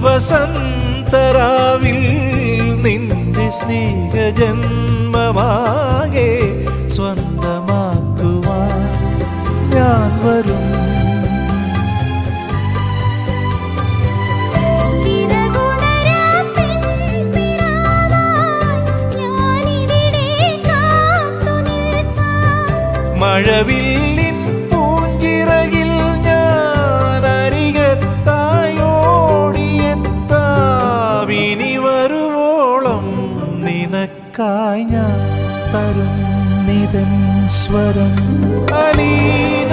വസന്തരാവിൽ നിന്റെ സ്നേഹജന്മമാകെ സ്വന്തമാക്കുവാൻ ഞാൻ വരും. മഴവില്ലിൻ പൂഞ്ചിറകിൽ ഞാൻ അരികത്തായോടിയെത്താം. ഇനി വരുവോളം നിനക്കായി ഞാൻ തരും നിതൻ സ്വരം. അലീന